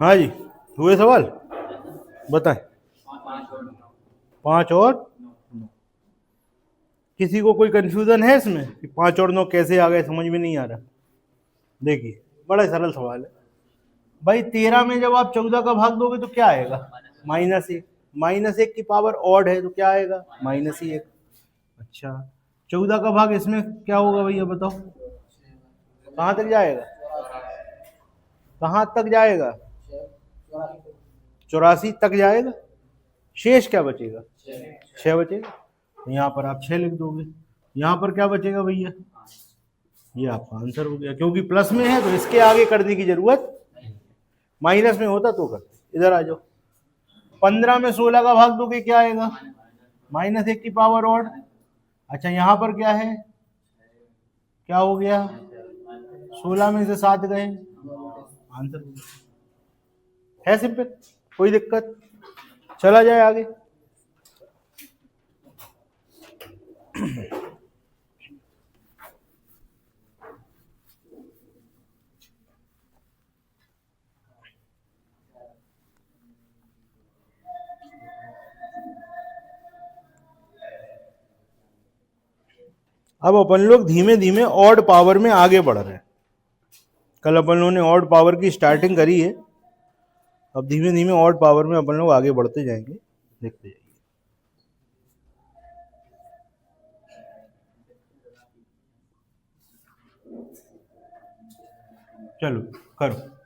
हाँ जी, हुए सवाल बताएं। 5 और 9। किसी को कोई कंफ्यूजन है इसमें कि 5 और 9 कैसे आ गए, समझ में नहीं आ रहा? देखिए बड़ा सरल सवाल है भाई। 13 में जब आप 14 का भाग दोगे तो क्या आएगा? -1। -1 की पावर ऑड है तो क्या आएगा? -1। अच्छा, 14 का भाग इसमें क्या होगा भैया बताओ? कहाँ तक जाएगा? कहाँ तक जाएगा? 84 तक जाएगा। शेष क्या बचेगा? 6 बचेगा। तो यहाँ पर आप 6 लिख दोगे। यहाँ पर क्या बचेगा भैया? ये आपका आंसर हो गया, क्योंकि प्लस में है तो इसके आगे करने की जरूरत, माइनस में होता तो करते। इधर आ जाओ। 15 में 16 का भाग दोगे क्या आएगा? -1 की पावर ऑड। अच्छा, यहाँ पर क्या है? क्या हो गया? 16 में से 7 गए, आंसर है। सिंपल, कोई दिक्कत? चला जाए आगे। अब अपन लोग धीमे धीमे ऑड पावर में आगे बढ़ रहे हैं। कल अपन लोगों ने ऑड पावर की स्टार्टिंग करी है, अब धीमे धीमे ऑड पावर में अपन लोग आगे बढ़ते जाएंगे, देखते जाइए। चलो करो।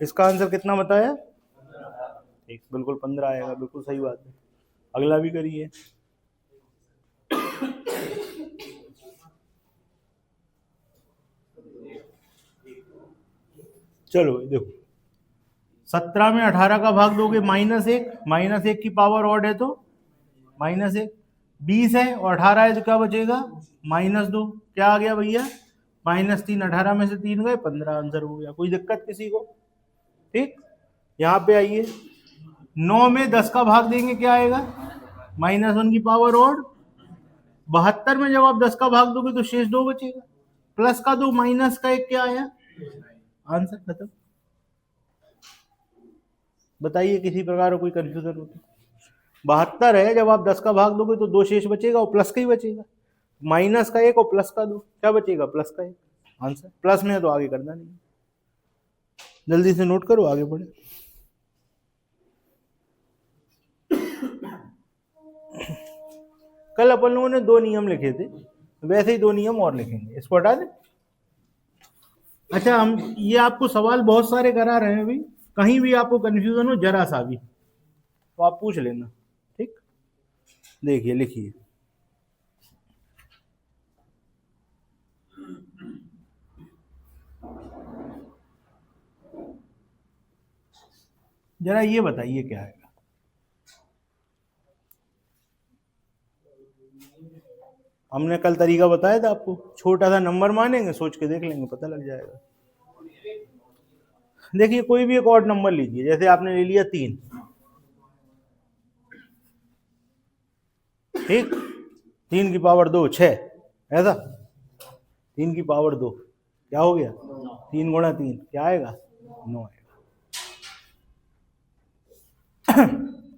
इसका आंसर कितना बताया? ठीक, बिल्कुल 15 आएगा, बिल्कुल सही बात है। अगला भी करिए। चलो देखो, 17 में 18 का भाग दोगे -1, -1 की पावर ऑड है तो -1। 20 है और 18 है तो क्या बचेगा? -2। क्या आ गया भैया? -3। 18 में से 3 गए, 15 आंसर हो गया। कोई दिक्कत किसी को? ठीक, यहाँ पे आइए। 9 में 10 का भाग देंगे क्या आएगा? -1 की पावर ऑड। 72 में जब आप 10 का भाग दोगे तो शेष 2 बचेगा। प्लस का 2 माइनस का 1 क्या आया? आंसर खत्म। बताइए किसी प्रकार का कोई कंफ्यूजन हो तो? 72 है, जब आप 10 का भाग दोगे तो 2 शेष बचेगा और प्लस का ही बचेगा। माइनस का 1 और प्लस का 2 क्या बचेगा? प्लस का 1। आंसर प्लस में है तो आगे करना नहीं। जल्दी से नोट करो, आगे बढ़े। कल अपन लोगों ने 2 नियम लिखे थे, वैसे ही 2 नियम और लिखेंगे। इसको हटा दें। अच्छा, हम ये आपको सवाल बहुत सारे करा रहे हैं अभी, कहीं भी आपको कंफ्यूजन हो जरा सा भी तो आप पूछ लेना। ठीक, देखिए लिखिए। जरा ये बताइए क्या है? हमने कल तरीका बताया था आपको, छोटा सा नंबर मानेंगे, सोच के देख लेंगे, पता लग जाएगा। देखिए कोई भी एक और नंबर लीजिए, जैसे आपने ले लिया 3। ठीक, 3 की पावर 2 6, ऐसा 3 की पावर 2 क्या हो गया? 3 गुणा 3 क्या आएगा? 9 आएगा।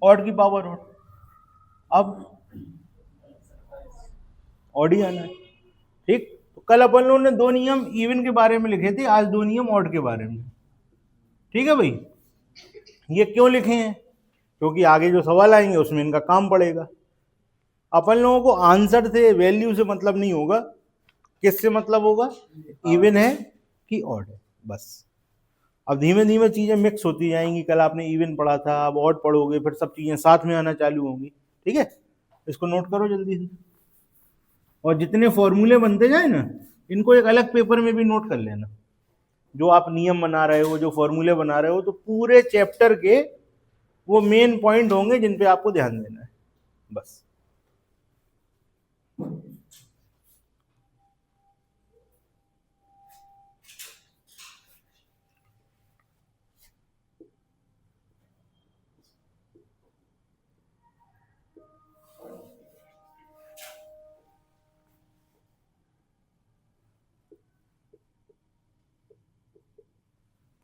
ऑड की पावर ऑड, अब ऑड ही आना है। ठीक, तो कल अपन लोगों ने 2 नियम इवन के बारे में लिखे थे, आज 2 नियम ऑड के बारे में। ठीक है भाई, ये क्यों लिखे हैं? क्योंकि आगे जो सवाल आएंगे उसमें इनका काम पड़ेगा। अपन लोगों को आंसर से, वैल्यू से मतलब नहीं होगा, किससे मतलब होगा? इवन है कि ऑड है, बस। अब धीमे धीमे चीजें मिक्स होती जाएंगी। कल आपने इवन पढ़ा था, अब ऑड पढ़ोगे, फिर सब चीजें साथ में आना चालू होंगी। ठीक है, इसको नोट करो जल्दी से। और जितने फॉर्मूले बनते जाए ना, इनको एक अलग पेपर में भी नोट कर लेना। जो आप नियम बना रहे हो, जो फॉर्मूले बना रहे हो, तो पूरे चैप्टर के वो मेन पॉइंट होंगे जिन पे आपको ध्यान देना है, बस।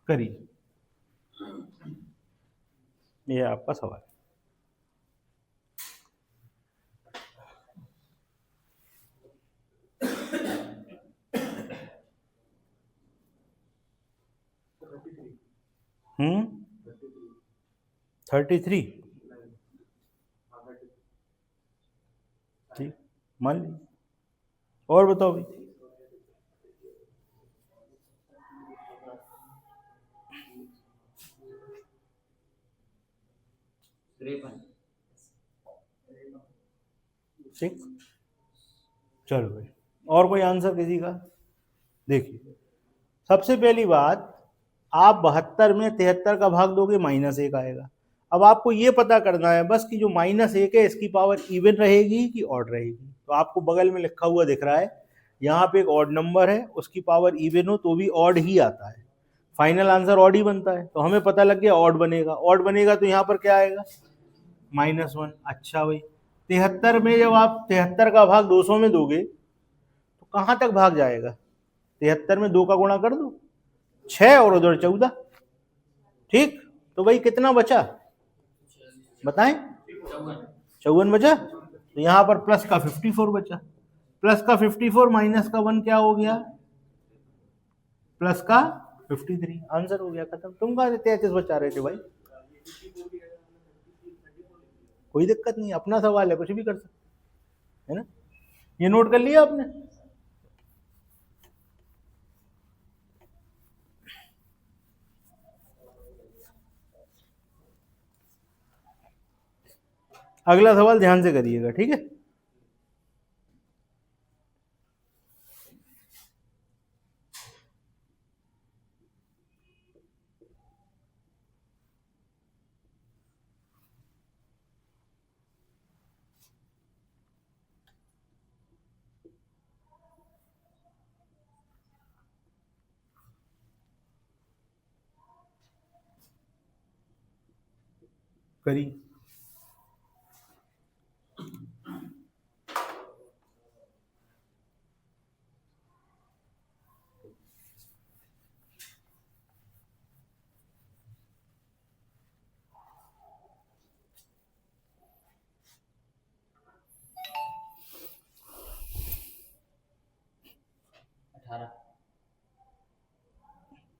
करिए, ये आपका सवाल। हम्म, 33, ठीक, मान लीजिए। और बताओ भाई। ठीक, चलो भाई, और कोई आंसर किसी का? देखिए, सबसे पहली बात, आप 72 में 73 का भाग दोगे -1 आएगा। अब आपको ये पता करना है बस कि जो -1 है इसकी पावर इवन रहेगी कि ऑड रहेगी। तो आपको बगल में लिखा हुआ दिख रहा है, यहाँ पे एक ऑड नंबर है, उसकी पावर इवन हो तो भी ऑड ही आता है, फाइनल आंसर ऑड ही बनता है। तो हमें पता लग गया ऑड बनेगा, ऑड बनेगा तो यहाँ पर क्या आएगा, -1। अच्छा भाई, 73 में जब आप 73 का भाग 200 में दोगे तो कहाँ तक भाग जाएगा? 73 में 2 का गुणा कर दो, 6 और उधर 14, ठीक। तो भाई कितना बचा बताएं? 54 बचा। तो यहाँ पर प्लस का 54 बचा, प्लस का 54 माइनस का 1 क्या हो गया, प्लस का 53। आंसर हो गया, खत्म। तुम कहाँ 33 बचा रहे थे भाई? कोई दिक्कत नहीं, अपना सवाल है, कुछ भी कर सकते है ना। ये नोट कर लिया आपने? अगला सवाल ध्यान से करिएगा, ठीक है। करिए।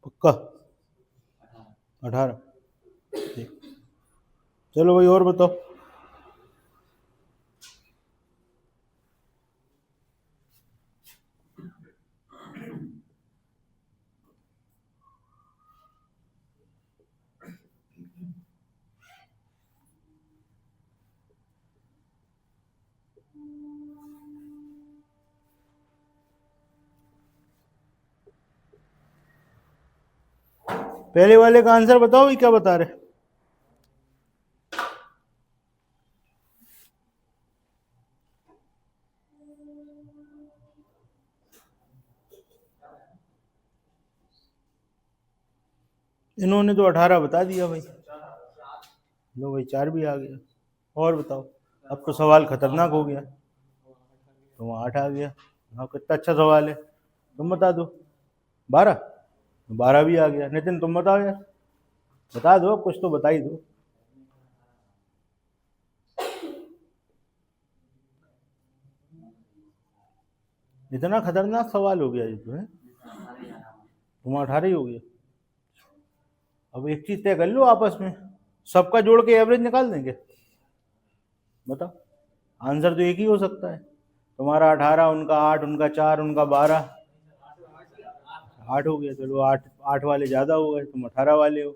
पक्का 18, ठीक। चलो भाई, और बताओ। पहले वाले का आंसर बताओ, ये क्या बता रहे? इन्होंने तो 18 बता दिया भाई। लो भाई, 4 भी आ गया। और बताओ, अब तो सवाल खतरनाक हो गया, तो वहाँ 8 आ गया। हाँ, कितना अच्छा सवाल है, तुम बता दो। 12, 12 भी आ गया। नितिन तुम बताओ यार, बता दो, कुछ तो बता ही दो। इतना खतरनाक सवाल हो गया ये तो है, तुम 18 ही हो गया। अब एक चीज तय कर लो आपस में, सबका जोड़ के एवरेज निकाल देंगे। बताओ, आंसर तो एक ही हो सकता है। तुम्हारा 18, उनका 8, उनका 4, उनका 12, 8 हो गया। चलो 8, 8 वाले ज्यादा हो गए, तुम 18 वाले हो।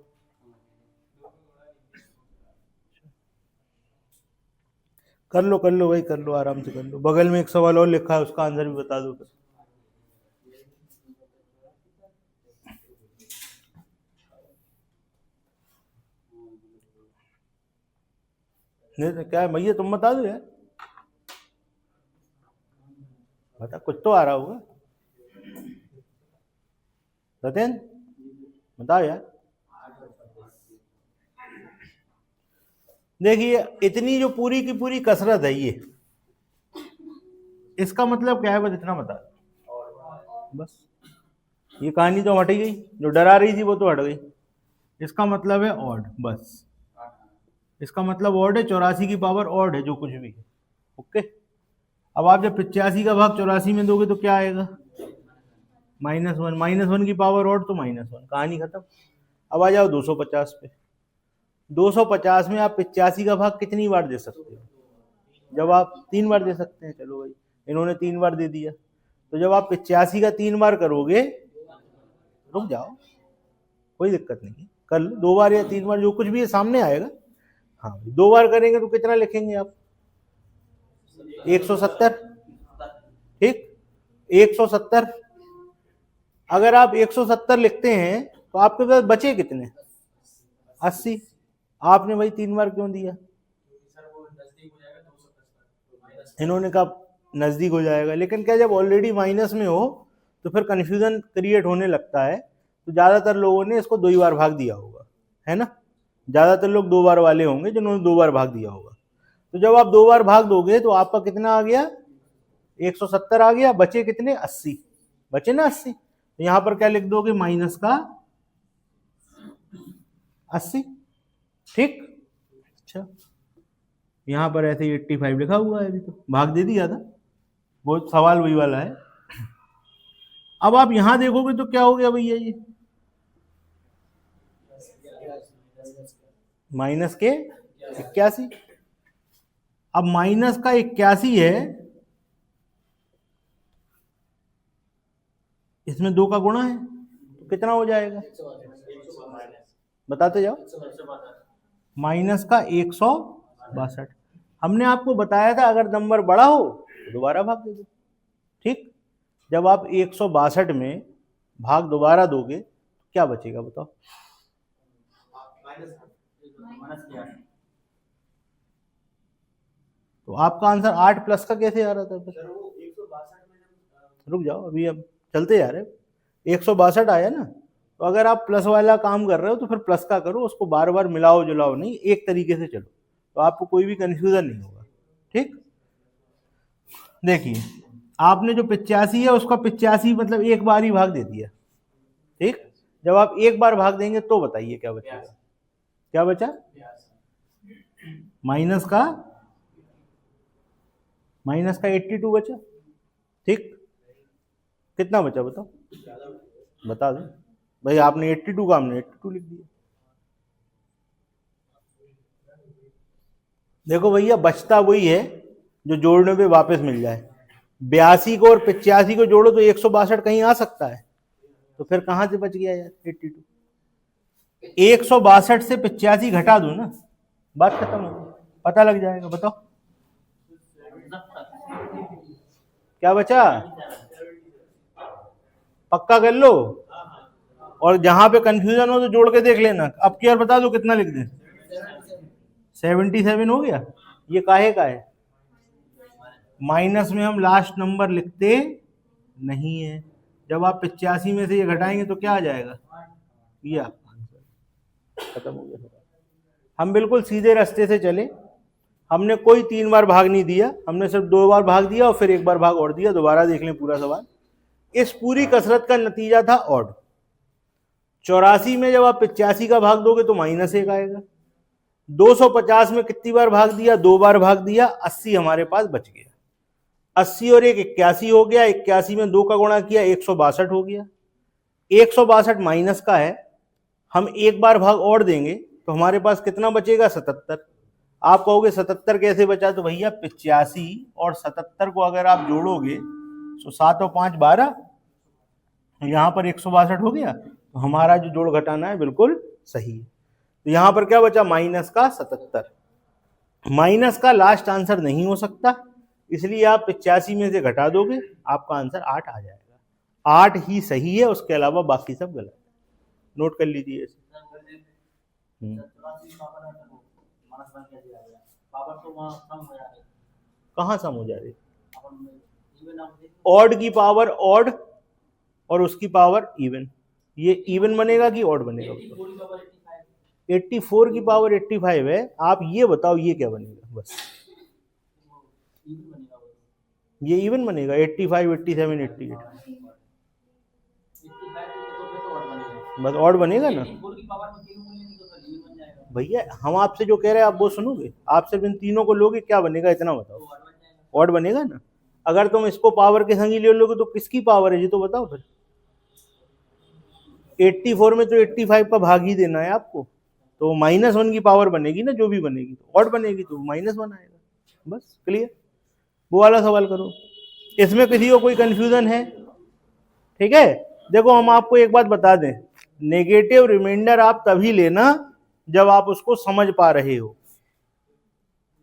कर लो भाई, कर लो, आराम से कर लो। बगल में एक सवाल और लिखा है, उसका आंसर भी बता दो फिर। नहीं तो क्या है भैया, तुम बता दो यार, बता, कुछ तो आ रहा होगा। सत्यन बताओ यार। देखिए, इतनी जो पूरी की पूरी कसरत है ये, इसका मतलब क्या है, बस इतना बता दो बस। ये कहानी तो हट ही गई, जो डरा रही थी वो तो हट गई। इसका मतलब है ऑड, बस इसका मतलब ऑड है, 84 की पावर ऑड है जो कुछ भी है। ओके, अब आप जब 85 का भाग 84 में दोगे तो क्या आएगा? -1। -1 की पावर ऑड तो -1, कहानी खत्म। अब आ जाओ 250 पे। 250 में आप 85 का भाग कितनी बार दे सकते हो? जब आप 3 बार दे सकते हैं। चलो भाई, इन्होंने 3 बार दे दिया, तो जब आप 85 का 3 बार करोगे, रुक जाओ कोई दिक्कत नहीं, कर लो 2 बार या 3 बार, जो कुछ भी है सामने आएगा। हाँ, 2 बार करेंगे तो कितना लिखेंगे आप? 170। ठीक, 170। अगर आप 170 लिखते हैं तो आपके पास बचे कितने? 80। आपने भाई 3 बार क्यों दिया? इन्होंने कहा नजदीक हो जाएगा, लेकिन क्या जब ऑलरेडी माइनस में हो तो फिर कंफ्यूजन क्रिएट होने लगता है। तो ज्यादातर लोगों ने इसको 2 ही बार भाग दिया होगा, है ना? ज्यादातर लोग 2 बार वाले होंगे जिन्होंने 2 बार भाग दिया होगा। तो जब आप 2 बार भाग दोगे तो आपका कितना आ गया? 170 आ गया। बचे कितने? 80। बचे ना 80, तो यहां पर क्या लिख दोगे? माइनस का 80। ठीक, अच्छा, यहां पर ऐसे ही 85 लिखा हुआ है, अभी तो भाग दे दिया था, वो सवाल वही वाला है। अब आप यहां देखोगे तो क्या हो गया भैया? ये माइनस के 81। अब माइनस का 81 है, इसमें 2 का गुणा है, तो कितना हो जाएगा? बताते जाओ। माइनस का 162। हमने आपको बताया था अगर नंबर बड़ा हो तो दोबारा भाग दे दो। ठीक, जब आप 162 में भाग दोबारा दोगे तो क्या बचेगा बताओ? तो आपका आंसर 8 प्लस का कैसे आ रहा था? रुक जाओ, अभी हम चलते जा रहे। 162 आया ना, तो अगर आप प्लस वाला काम कर रहे हो तो फिर प्लस का करो, उसको बार बार मिलाओ जुलाओ नहीं, एक तरीके से चलो, तो आपको कोई भी कंफ्यूजन नहीं होगा। ठीक, देखिए आपने जो 85 है उसका 85 मतलब एक बार ही भाग दे दिया। ठीक, जब आप एक बार भाग देंगे तो बताइए क्या बचेगा? क्या बचा? माइनस का 82 बचा। ठीक, कितना बचा बताओ? बता दो भाई, आपने 82 का, हमने 82 लिख दिया। देखो भैया, बचता वही है जो जोड़ने पे वापस मिल जाए। 82 को और 85 को जोड़ो तो 162 कहीं आ सकता है, तो फिर कहां से बच गया यार 82? 162 से 85 घटा दो ना, बात खत्म हो गई, पता लग जाएगा। बताओ क्या बचा? पक्का कर लो, और जहां पे कंफ्यूजन हो तो जोड़ के देख लेना। अब की बार बता दो कितना लिख दें? 77 हो गया। ये काहे का है? माइनस में हम लास्ट नंबर लिखते नहीं है। जब आप 85 में से ये घटाएंगे तो क्या आ जाएगा? ये आपका आंसर। खत्म हो गया। हम बिल्कुल सीधे रास्ते से चले, हमने कोई 3 बार भाग नहीं दिया, हमने सिर्फ 2 बार भाग दिया और फिर 1 बार भाग और दिया। दोबारा देख लें पूरा सवाल। इस पूरी कसरत का नतीजा था ऑड। 84 में जब आप 85 का भाग दोगे तो -1 आएगा। 250 में कितनी बार भाग दिया? 2 बार भाग दिया। 80 हमारे पास बच गया। 80 और 1 81 हो गया। 81 में 2 का गुणा किया, 162 हो गया। 162 माइनस का है, हम 1 बार भाग और देंगे तो हमारे पास कितना बचेगा? 77। आप कहोगे 77 कैसे बचा? तो भैया 85 और 77 को अगर आप जोड़ोगे तो 7 और 5 12, यहां पर 162 हो गया। तो हमारा जो जोड़ घटाना है बिल्कुल सही है। तो यहां पर क्या बचा? माइनस का 77। माइनस का लास्ट आंसर नहीं हो सकता, इसलिए आप 85 में से घटा दोगे, आपका आंसर 8 आ जाएगा। 8 ही सही है, उसके अलावा बाकी सब गलत है। नोट कर लीजिए इसे। कहाँ सम हो जा रही? ऑड की पावर ऑड और उसकी पावर इवन। ये इवन बनेगा कि ऑड बनेगा? 84 की पावर 85 है। आप ये बताओ ये क्या बनेगा? बस ये इवन बनेगा। 85 87 88 बस ऑड बनेगा ना भैया। हम आपसे जो कह रहे हैं आप वो सुनोगे? आप सिर्फ इन तीनों को लोगे, क्या बनेगा इतना बताओ? ऑड बनेगा ना। अगर तुम इसको पावर के संग ही ले लोगे तो किसकी पावर है ये तो बताओ फिर। 84 में तो 85 का भाग ही देना है आपको, तो -1 की पावर बनेगी ना, जो भी बनेगी तो ऑड बनेगी, तो -1 आएगा। बस क्लियर। वो वाला सवाल करो। इसमें किसी को कोई कंफ्यूजन है? ठीक है। देखो हम आपको एक बात बता दें, नेगेटिव रिमाइंडर आप तभी लेना जब आप उसको समझ पा रहे हो।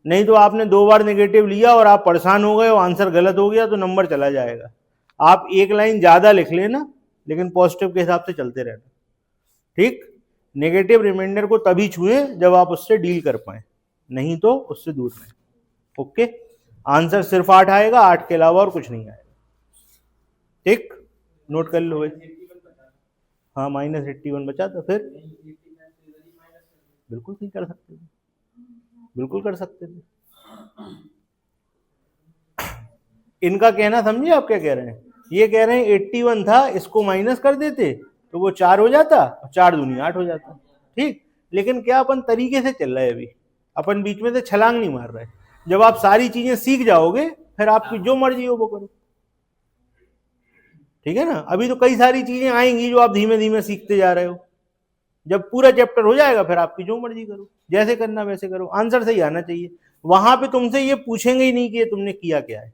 नहीं तो आपने 2 बार नेगेटिव लिया और आप परेशान हो गए और आंसर गलत हो गया तो नंबर चला जाएगा। आप एक लाइन ज्यादा लिख लेना, लेकिन पॉजिटिव के हिसाब से चलते रहना। ठीक। नेगेटिव रिमाइंडर को तभी छुए जब आप उससे डील कर पाए, नहीं तो उससे दूर रहें। ओके। आंसर सिर्फ 8 आएगा, 8 के अलावा और कुछ नहीं आएगा। ठीक, नोट कर लो भाई। हाँ -81 बचा, तो फिर बिल्कुल नहीं कर सकते थे, बिल्कुल कर सकते थे। इनका कहना समझिए आप क्या कह रहे हैं। ये कह रहे हैं 81 था, इसको माइनस कर देते तो वो 4 हो जाता, 4 दूनी 8 हो जाता। ठीक। लेकिन क्या अपन तरीके से चल रहे हैं अभी, अपन बीच में से छलांग नहीं मार रहे। जब आप सारी चीजें सीख जाओगे फिर आपकी जो मर्जी हो वो करो। ठीक है ना। अभी तो कई सारी चीजें आएंगी जो आप धीमे धीमे सीखते जा रहे हो। जब पूरा चैप्टर हो जाएगा फिर आपकी जो मर्जी करो, जैसे करना वैसे करो, आंसर सही आना चाहिए। वहां पे तुमसे ये पूछेंगे ही नहीं कि ये तुमने किया क्या है।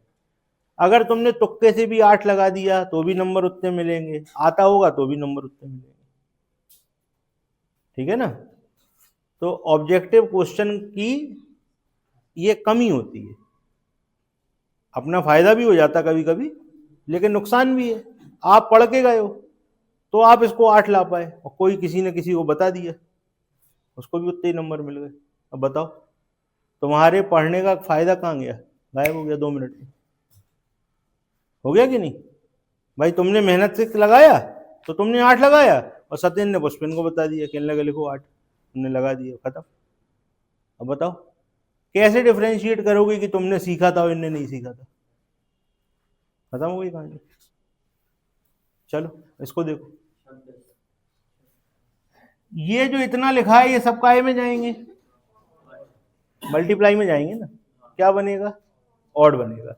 अगर तुमने तुक्के से भी 8 लगा दिया तो भी नंबर उतने मिलेंगे, आता होगा तो भी नंबर उतने मिलेंगे। ठीक है ना। तो ऑब्जेक्टिव क्वेश्चन की ये कमी होती है। अपना फायदा भी हो जाता कभी कभी, लेकिन नुकसान भी है। आप पढ़ के गए हो तो आप इसको 8 ला पाए, और कोई किसी ने किसी को बता दिया, उसको भी उतने ही नंबर मिल गए। अब बताओ तुम्हारे पढ़ने का फायदा कहाँ गया? गायब हो गया 2 मिनट में। हो गया कि नहीं भाई? तुमने मेहनत से लगाया तो तुमने 8 लगाया, और सत्यन ने पुष्पिन को बता दिया, कहने लगे लिखो 8, तुमने लगा दिया, खत्म। अब बताओ कैसे डिफ्रेंशिएट करोगे कि तुमने सीखा था और इनने नहीं सीखा था? खत्म हो गई कहानी। चलो इसको देखो, ये जो इतना लिखा है ये सब काय में जाएंगे? मल्टीप्लाई में जाएंगे ना। क्या बनेगा? ऑड बनेगा।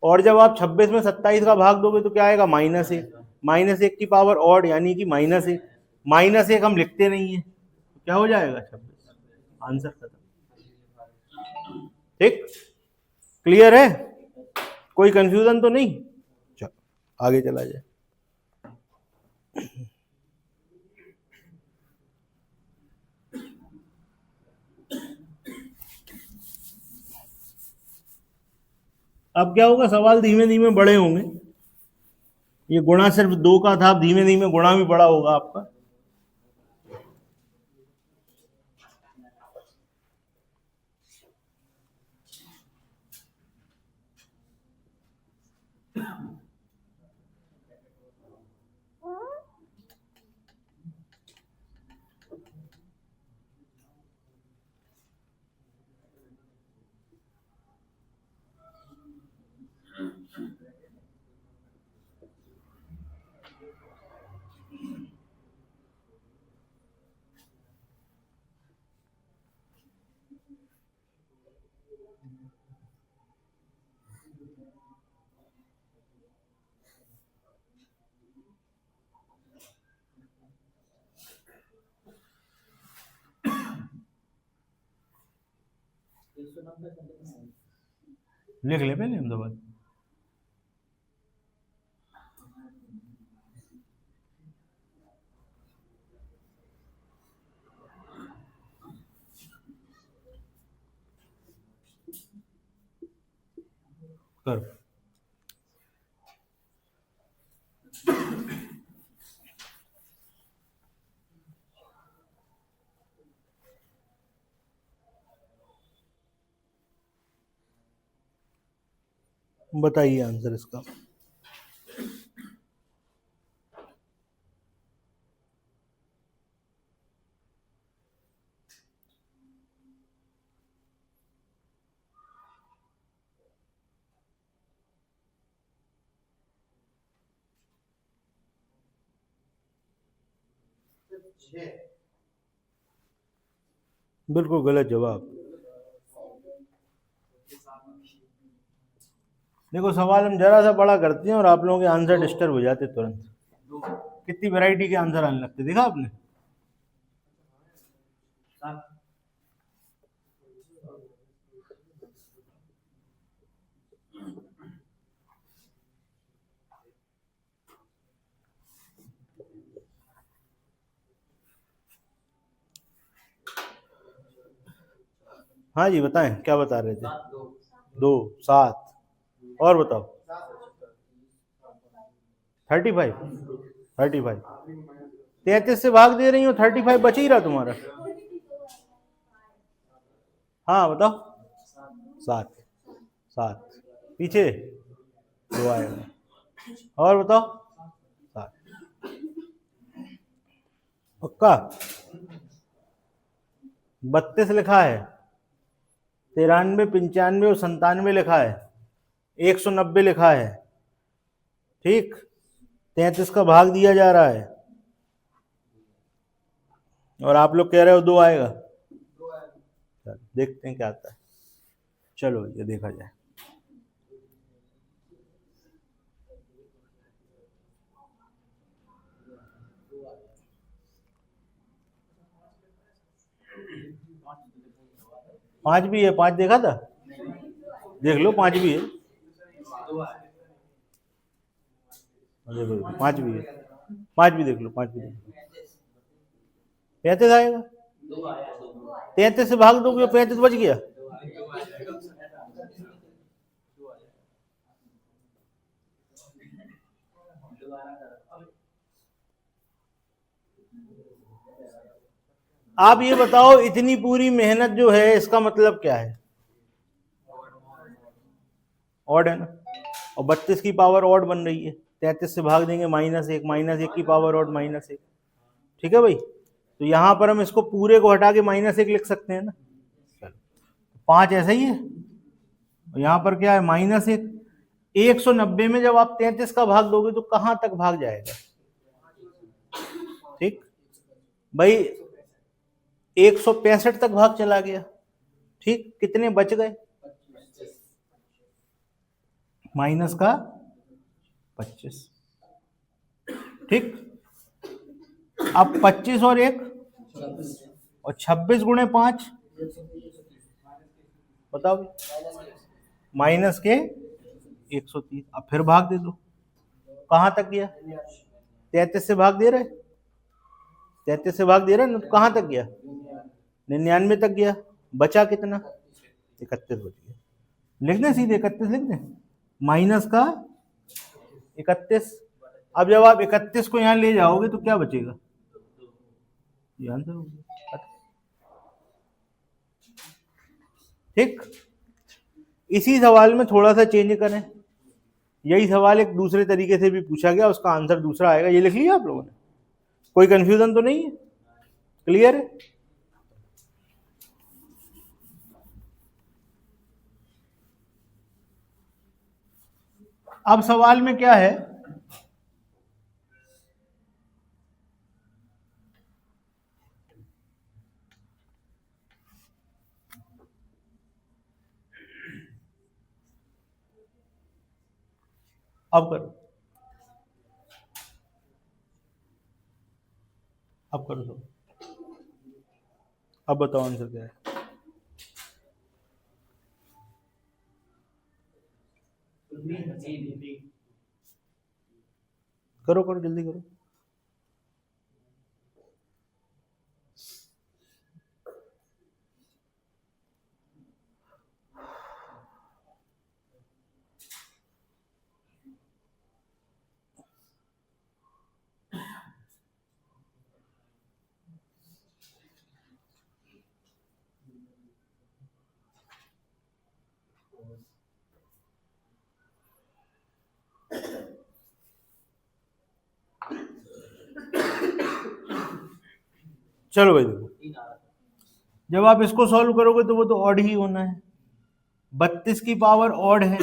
और जब आप 26 में 27 का भाग दोगे तो क्या आएगा? -1। -1 की पावर ऑड, यानी कि -1। -1 हम लिखते नहीं है तो क्या हो जाएगा? 26। आंसर खत्म। ठीक, क्लियर है? कोई कंफ्यूजन तो नहीं? चलो आगे चला जाए। अब क्या होगा, सवाल धीमे धीमे बड़े होंगे। ये गुणा सिर्फ 2 का था, धीमे धीमे गुणा भी बड़ा होगा आपका। लिख ले पहले अहमदाबाद। कर बताइए आंसर इसका। बिल्कुल गलत जवाब। देखो सवाल हम जरा सा बड़ा करते हैं और आप लोगों के आंसर डिस्टर्ब हो जाते तुरंत। कितनी वैरायटी के आंसर आने लगते, देखा आपने। हाँ जी बताएं, क्या बता रहे थे। 2, 7 और बताओ। 35, 35 33 से भाग दे रही हो, 35 बच ही रहा तुम्हारा। हाँ बताओ। 7, 7 पीछे 2 आएगा। और बताओ। 7 पक्का। 32 लिखा है, 93, 95 और 97 लिखा है, 190 लिखा है। ठीक, 33 का भाग दिया जा रहा है और आप लोग कह रहे हो 2 आएगा। देखते हैं क्या आता है। चलो ये देखा जाए। पांच भी है, 5 देखा था, देख लो 5 भी है। देखो 5 भी है, 5 भी देख लो, 5 भी देख लो। 35 आएगा, 33 से भाग दोगे 35 बच गया। आप ये बताओ, इतनी पूरी मेहनत जो है इसका मतलब क्या है। ऑड है ना, और 32 की पावर ऑड बन रही है, 33 से भाग देंगे -1, -1 की पावर ऑड -1। ठीक है भाई, तो यहां पर हम इसको पूरे को हटा के -1 लिख सकते हैं ना। 5 ऐसा ही है, यहां पर क्या है -1। 190 में जब आप 33 का भाग दोगे तो कहां तक भाग जाएगा। ठीक भाई, 165 तक भाग चला गया। ठीक, कितने बच गए, माइनस का 25। ठीक, अब 25 और 1 और 26 गुणे 5 बताओ, माइनस के 130। अब फिर भाग दे दो, कहां तक गया। 33 से भाग दे रहे, 33 से भाग दे रहे ना, तो कहां तक गया, 99 तक गया। बचा कितना, 31 बच गया। लिख दें सीधे, 31 लिख दें, माइनस का 31। अब जब आप 31 को यहां ले जाओगे तो क्या बचेगा, ये आंसर होगा। ठीक, इसी सवाल में थोड़ा सा चेंज करें। यही सवाल एक दूसरे तरीके से भी पूछा गया, उसका आंसर दूसरा आएगा। ये लिख लिया आप लोगों ने, कोई कंफ्यूजन तो नहीं है, क्लियर है। अब सवाल में क्या है, अब करो, अब करो तो, अब बताओ आंसर क्या है। करो करो जल्दी करो। चलो भाई देखो, जब आप इसको सॉल्व करोगे तो वो तो ऑड ही होना है। 32 की पावर ऑड है,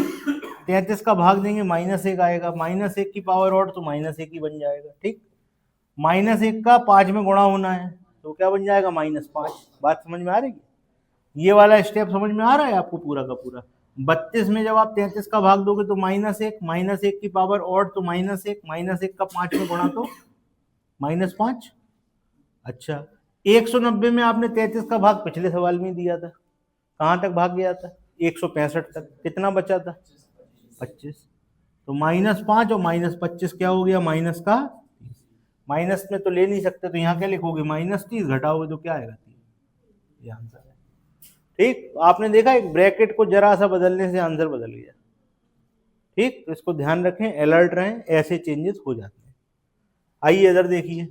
33 का भाग देंगे -1 आएगा, -1 की पावर ऑड तो -1 ही बन जाएगा। ठीक, -1 का 5 में गुणा होना है, तो क्या बन जाएगा -5। बात समझ में आ रही है? ये वाला स्टेप समझ में आ रहा है आपको पूरा का पूरा। 32 में जब आप 33 का भाग दोगे तो -1 की पावर ऑड तो -1 का 5 में गुणा तो -5। अच्छा, 190 में आपने 33 का भाग पिछले सवाल में दिया था, कहाँ तक भाग गया था? 165 तक। कितना बचा था? 25। तो -5 और -25 क्या हो गया? माइनस का माइनस में तो ले नहीं सकते, तो यहाँ क्या लिखोगे? -30 घटाओगे तो क्या आएगा? 3। ये आंसर है। ठीक, आपने देखा एक ब्रैकेट को जरा सा बदलने से आंसर बदल गया। ठीक, तो इसको ध्यान रखें, अलर्ट रहें, ऐसे चेंजेस हो जाते हैं। आइए इधर देखिए,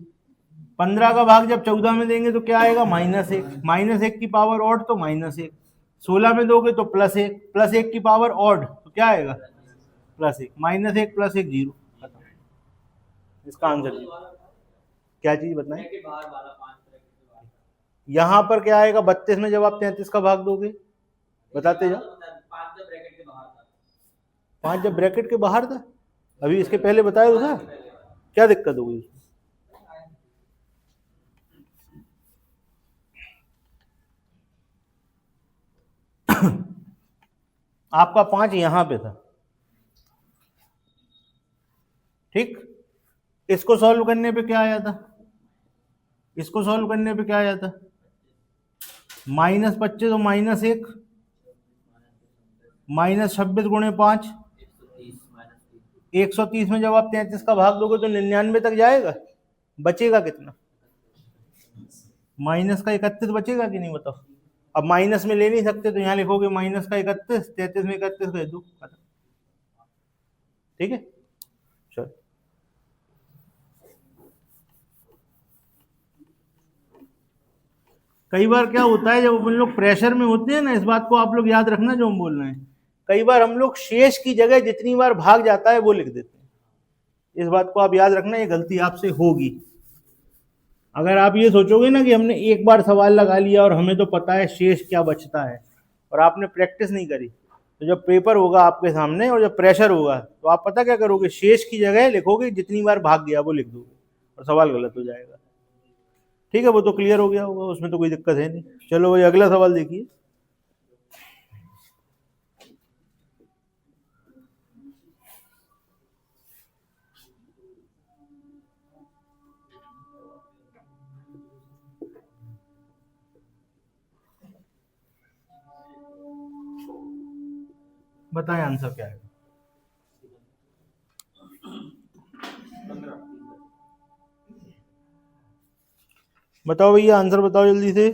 15 का भाग जब 14 में देंगे तो क्या आएगा? -1 की पावर ऑड तो -1। 16 में दोगे तो +1 की पावर ऑड तो क्या आएगा? +1 -1 +1 0। इसका आंसर क्या चीज बताएं? यहाँ पर क्या आएगा? 32 में जब आप 33 का भाग दोगे, बताते जाओ। 5 जब ब्रैकेट के बाहर था, अभी इसके पहले बताया तो था। क्या दिक्कत हो गई? आपका 5 यहां पे था। ठीक, इसको सॉल्व करने पे क्या आया था? इसको सॉल्व करने पे क्या आया था? -25 और -1 -26 गुणे 5 130 में जब आप 33 का भाग दोगे तो 99 तक जाएगा। बचेगा कितना? -31 बचेगा कि नहीं? बताओ। अब माइनस में ले नहीं सकते तो यहाँ लिखोगे -31, 33 में 31 कह दो, ठीक है। चलो, कई बार क्या होता है जब अपन लोग प्रेशर में होते हैं ना, इस बात को आप लोग याद रखना जो हम बोल रहे हैं, कई बार हम लोग शेष की जगह जितनी बार भाग जाता है वो लिख देते हैं। इस बात को आप याद रखना, ये गलती आपसे होगी। अगर आप ये सोचोगे ना कि हमने एक बार सवाल लगा लिया और हमें तो पता है शेष क्या बचता है, और आपने प्रैक्टिस नहीं करी, तो जब पेपर होगा आपके सामने और जब प्रेशर होगा तो आप पता क्या करोगे? शेष की जगह लिखोगे जितनी बार भाग गया वो लिख दोगे और सवाल गलत हो जाएगा। ठीक है, वो तो क्लियर हो गया होगा, उसमें तो कोई दिक्कत है नहीं। चलो भाई अगला सवाल देखिए। बताएं आंसर क्या है? बताओ भैया, आंसर बताओ जल्दी से।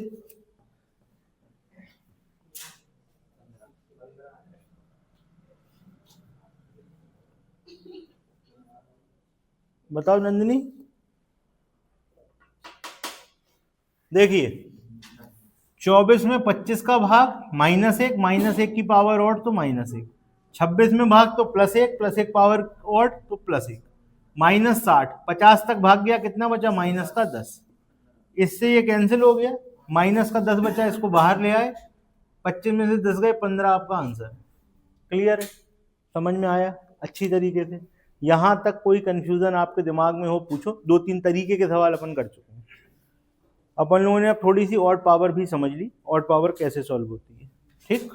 बताओ नंदिनी। देखिए 24 में 25 का भाग -1 की पावर ऑड तो -1। 26 में भाग तो +1 पावर ऑड तो +1। -60 50 तक भाग गया, कितना बचा? -10। इससे ये कैंसिल हो गया, -10 बचा, इसको बाहर ले आए, 25 में से 10 गए, 15 आपका आंसर। क्लियर है? समझ में आया अच्छी तरीके से? यहां तक कोई कंफ्यूजन आपके दिमाग में हो पूछो। 2-3 तरीके के सवाल अपन कर चुके हैं। अपन लोगों ने अब थोड़ी सी ऑड पावर भी समझ ली, ऑड पावर कैसे सॉल्व होती है। ठीक,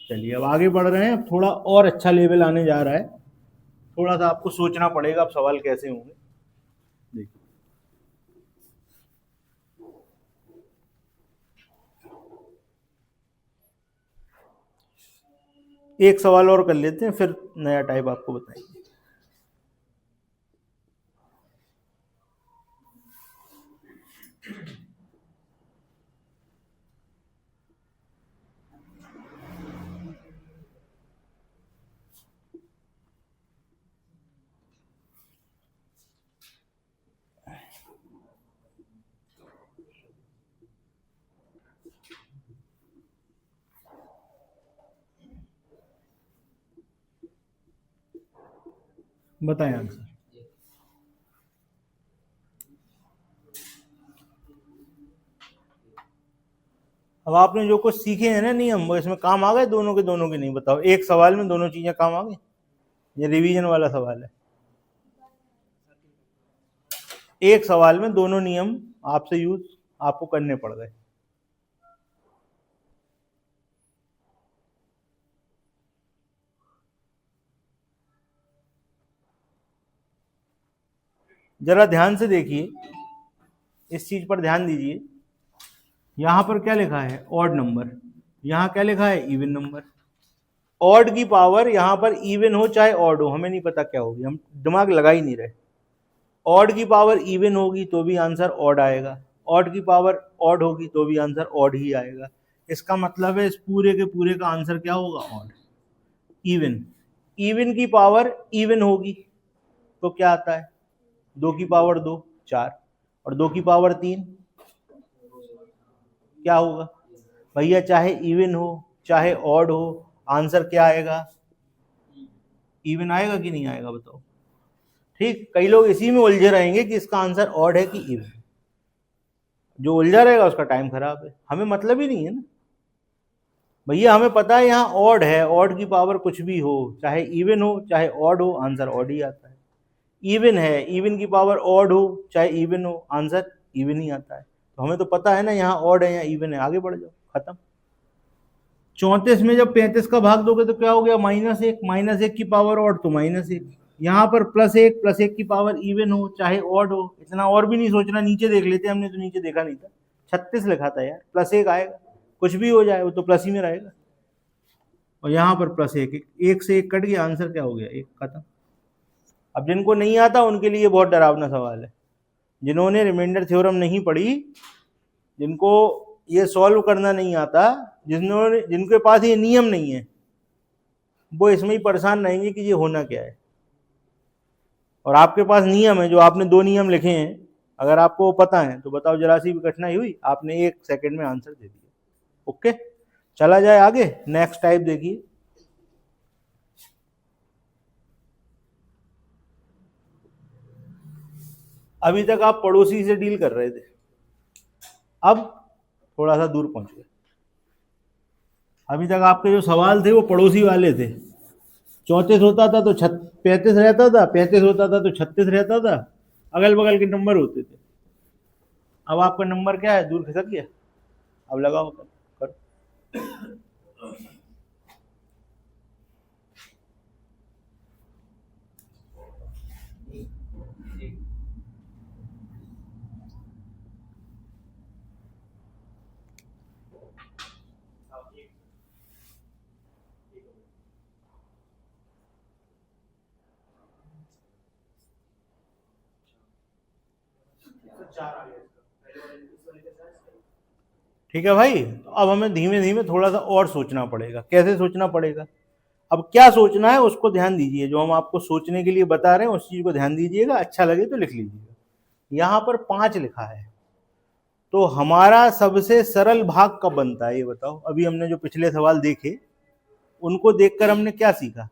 चलिए अब आगे बढ़ रहे हैं। अब थोड़ा और अच्छा लेवल आने जा रहा है, थोड़ा सा आपको सोचना पड़ेगा अब सवाल कैसे होंगे। देखिए एक सवाल और कर लेते हैं, फिर नया टाइप आपको बताएंगे। बताएं आंसर। अब आपने जो कुछ सीखे हैं ना नियम, वो इसमें काम आ गए दोनों के नहीं? बताओ, एक सवाल में दोनों चीजें काम आ गई? ये रिवीजन वाला सवाल है। एक सवाल में दोनों नियम आपसे यूज आपको करने पड़ गए। जरा ध्यान से देखिए, इस चीज पर ध्यान दीजिए। यहां पर क्या लिखा है? Odd number. यहां क्या लिखा है? Even number. ऑड की पावर यहां पर इवन हो चाहे ऑड हो, हमें नहीं पता क्या होगी, हम दिमाग लगा ही नहीं रहे। ऑड की पावर इवन होगी तो भी आंसर ऑड आएगा, ऑड की पावर ऑड होगी तो भी आंसर ऑड ही आएगा। इसका मतलब है इस पूरे के पूरे का आंसर क्या होगा? ऑड। इवन, इवन की पावर इवन होगी तो क्या आता है? 2 की पावर 2 4, और 2 की पावर 3 क्या होगा? भैया चाहे इवन हो चाहे ऑड हो, आंसर क्या आएगा? इवन आएगा कि नहीं आएगा बताओ? ठीक, कई लोग इसी में उलझे रहेंगे कि इसका आंसर ऑड है कि इवन। जो उलझा रहेगा उसका टाइम खराब है, हमें मतलब ही नहीं है ना भैया। हमें पता है यहाँ ऑड है, ऑड की पावर कुछ भी हो, चाहे इवन हो चाहे ऑड हो, आंसर ऑड ही आता है। इवन है, इवन की पावर ऑड हो चाहे इवन हो, आंसर इवन ही आता है। तो हमें तो पता है ना यहाँ ऑड है या इवन है, आगे बढ़ जाओ, खत्म। 34 में जब 35 का भाग दोगे तो क्या हो गया? -1, -1 की पावर ऑड तो -1। यहाँ पर +1 की पावर इवन हो चाहे ऑड हो, इतना और भी नहीं सोचना, नीचे देख लेते, हमने तो नीचे देखा नहीं था, 36 लिखा था यार, +1 आएगा, कुछ भी हो जाए वो तो प्लस ही में रहेगा। और यहाँ पर +1, 1 से 1 कट गया, आंसर क्या हो गया? 1, खत्म। अब जिनको नहीं आता उनके लिए बहुत डरावना सवाल है। जिन्होंने रिमाइंडर थ्योरम नहीं पढ़ी, जिनको ये सॉल्व करना नहीं आता, जिनके पास ये नियम नहीं है, वो इसमें ही परेशान रहेंगे कि ये होना क्या है। और आपके पास नियम है, जो आपने 2 नियम लिखे हैं, अगर आपको पता है तो बताओ जरा सी भी कठिनाई हुई? आपने 1 सेकंड में आंसर दे दिया। ओके, चला जाए आगे। नेक्स्ट टाइप देखिए। अभी तक आप पड़ोसी से डील कर रहे थे, अब थोड़ा सा दूर पहुंच गए। अभी तक आपके जो सवाल थे वो पड़ोसी वाले थे। 34 होता था तो 35 रहता था, 35 होता था तो 36 रहता था, अगल बगल के नंबर होते थे। अब आपका नंबर क्या है? दूर खिसक गया। अब लगाओ, करो। ठीक है भाई, अब हमें धीमे धीमे थोड़ा सा और सोचना पड़ेगा। कैसे सोचना पड़ेगा? अब क्या सोचना है उसको ध्यान दीजिए, जो हम आपको सोचने के लिए बता रहे हैं उस चीज को ध्यान दीजिएगा, अच्छा लगे तो लिख लीजिएगा। यहाँ पर 5 लिखा है, तो हमारा सबसे सरल भाग कब बनता है ये बताओ? अभी हमने जो पिछले सवाल देखे उनको देखकर हमने क्या सीखा?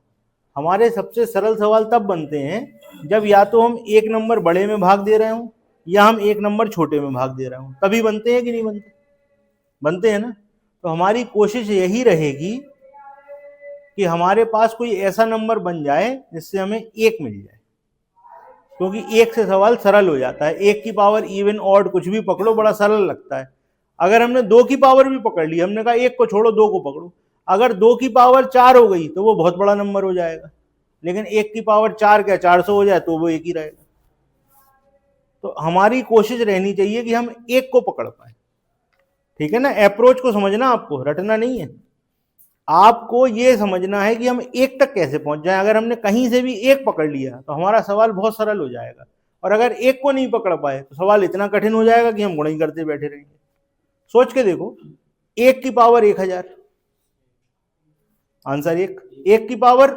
हमारे सबसे सरल सवाल तब बनते हैं जब या तो हम 1 नंबर बड़े में भाग दे रहे हों या हम 1 नंबर छोटे में भाग दे रहे हों, तभी बनते हैं कि नहीं बनते? बनते हैं ना। तो हमारी कोशिश यही रहेगी कि हमारे पास कोई ऐसा नंबर बन जाए जिससे हमें 1 मिल जाए, क्योंकि 1 से सवाल सरल हो जाता है। 1 की पावर इवन ऑड कुछ भी पकड़ो, बड़ा सरल लगता है। अगर हमने 2 की पावर भी पकड़ ली, हमने कहा 1 को छोड़ो 2 को पकड़ो, अगर 2 की पावर 4 हो गई तो वो बहुत बड़ा नंबर हो जाएगा, लेकिन 1 की पावर 4 क्या 400 हो जाए तो वो 1 ही रहेगा। तो हमारी कोशिश रहनी चाहिए कि हम 1 को पकड़ पाए। ठीक है ना? अप्रोच को समझना, आपको रटना नहीं है, आपको ये समझना है कि हम 1 तक कैसे पहुंच जाएं। अगर हमने कहीं से भी 1 पकड़ लिया तो हमारा सवाल बहुत सरल हो जाएगा, और अगर 1 को नहीं पकड़ पाए तो सवाल इतना कठिन हो जाएगा कि हम गुणा ही करते बैठे रहेंगे। सोच के देखो, 1 की पावर 1000, आंसर 1। 1 की पावर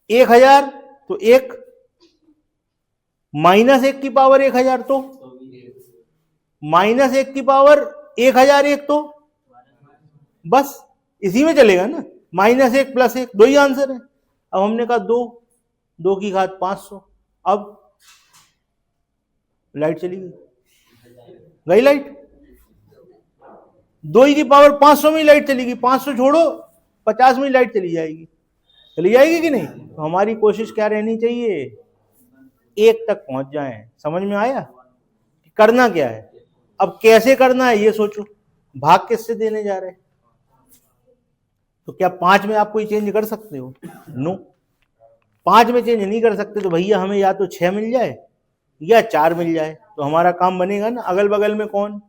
1000 तो 1, -1 की पावर 1000 तो -1 की पावर 1001 तो बस इसी में चलेगा ना, -1 + 1, 2 ही आंसर है। अब हमने कहा 2 की घात 500, अब लाइट चली गई लाइट, 2 की पावर 500 में लाइट चली गई, 500 छोड़ो 50 में लाइट चली जाएगी कि नहीं? तो हमारी कोशिश क्या रहनी चाहिए? 1 तक पहुंच जाएं। समझ में आया? करना क्या है, अब कैसे करना है ये सोचो, भाग किससे देने जा रहे हैं। तो क्या 5 में आप कोई चेंज कर सकते हो? नो, 5 में चेंज नहीं कर सकते, तो भैया हमें या तो 6 मिल जाए या 4 मिल जाए, तो हमारा काम बनेगा ना। अगल बगल में कौन,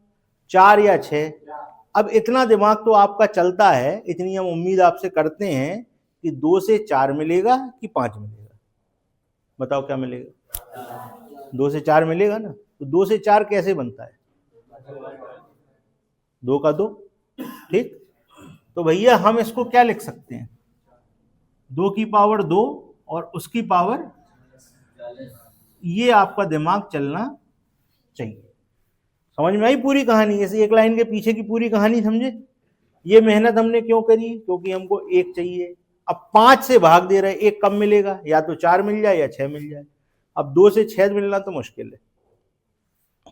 4 या 6। अब इतना दिमाग तो आपका चलता है, इतनी हम उम्मीद आपसे करते हैं कि 2 से 4 मिलेगा कि 5 मिलेगा, बताओ क्या मिलेगा? 2 से 4 मिलेगा ना। तो 2 से 4 कैसे बनता है? 2 का 2, ठीक। तो भैया हम इसको क्या लिख सकते हैं, 2 की पावर 2 और उसकी पावर, ये आपका दिमाग चलना चाहिए। समझ में आई पूरी कहानी? ऐसे एक लाइन के पीछे की पूरी कहानी समझे? ये मेहनत हमने क्यों करी? क्योंकि हमको 1 चाहिए। अब 5 से भाग दे रहे, 1 कम मिलेगा, या तो 4 मिल जाए या 6 मिल जाए। अब 2 से 6 मिलना तो मुश्किल है।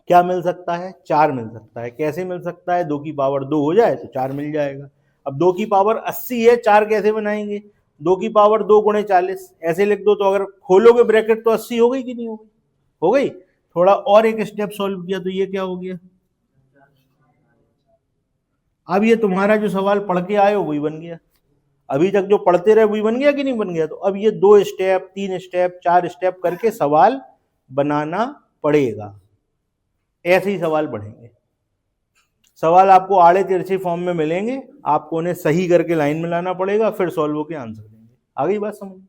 क्या मिल सकता है? 4 मिल सकता है। कैसे मिल सकता है? 2 की पावर 2 हो जाए तो 4 मिल जाएगा। अब 2 की पावर 80 है, 4 कैसे बनाएंगे? 2 की पावर 2 गुणे 40 ऐसे लिख दो, तो अगर खोलोगे ब्रैकेट तो 80 हो गई कि नहीं हो गई? हो गई। थोड़ा और एक स्टेप सॉल्व किया तो ये क्या हो गया? अब ये तुम्हारा जो सवाल पढ़ के आए हो वही बन गया, अभी तक जो पढ़ते रहे वही बन गया कि नहीं बन गया? तो अब ये 2 स्टेप, 3 स्टेप, 4 स्टेप करके सवाल बनाना पड़ेगा। ऐसे ही सवाल बढ़ेंगे। सवाल आपको आड़े तिरछे फॉर्म में मिलेंगे, आपको उन्हें सही करके लाइन में लाना पड़ेगा, फिर सॉल्व होकर आंसर देंगे। आ गई बात समझ?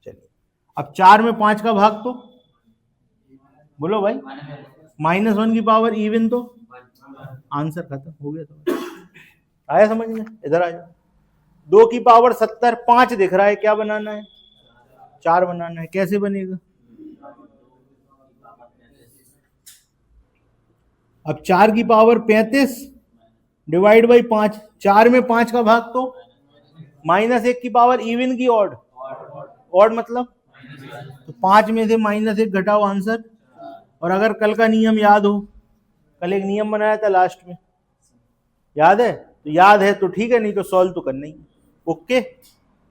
चलिए, अब 4 में 5 का भाग तो बोलो भाई, -1 की पावर इवन, तो आंसर खत्म हो गया। तो आया समझ में? इधर आ जाओ। 2 की पावर 70, 5 दिख रहा है, क्या बनाना है? 4 बनाना है। कैसे बनेगा? अब 4 की पावर 35 डिवाइड बाई 5, 4 में 5 का भाग तो -1 की पावर इवन की ऑड, ऑड मतलब तो 5 में से -1 घटाओ आंसर। और अगर कल का नियम याद हो, कल एक नियम बनाया था लास्ट में, याद है? तो याद है तो ठीक है, नहीं तो सॉल्व तो करना ही। ओके,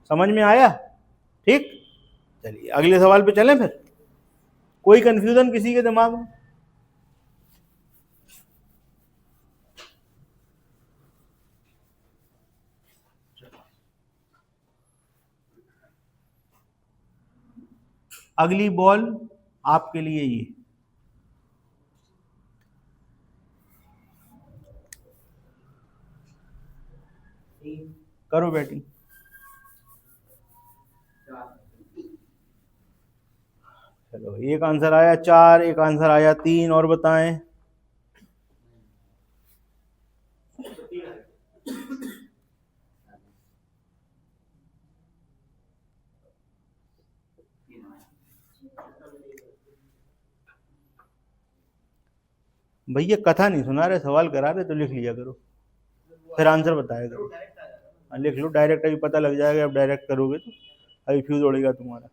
समझ में आया? ठीक, चलिए अगले सवाल पे चलें फिर। कोई कंफ्यूजन किसी के दिमाग में? अगली बॉल आपके लिए ये, करो बैटिंग। चलो, एक आंसर आया 4, एक आंसर आया 3, और बताएं। भैया कथा नहीं सुना रहे, सवाल करा रहे, तो लिख लिया करो, फिर आंसर बताया करो। लिख लो डायरेक्ट, अभी पता लग जाएगा। अब डायरेक्ट करोगे तो अभी फ्यूज उड़ेगा तुम्हारा।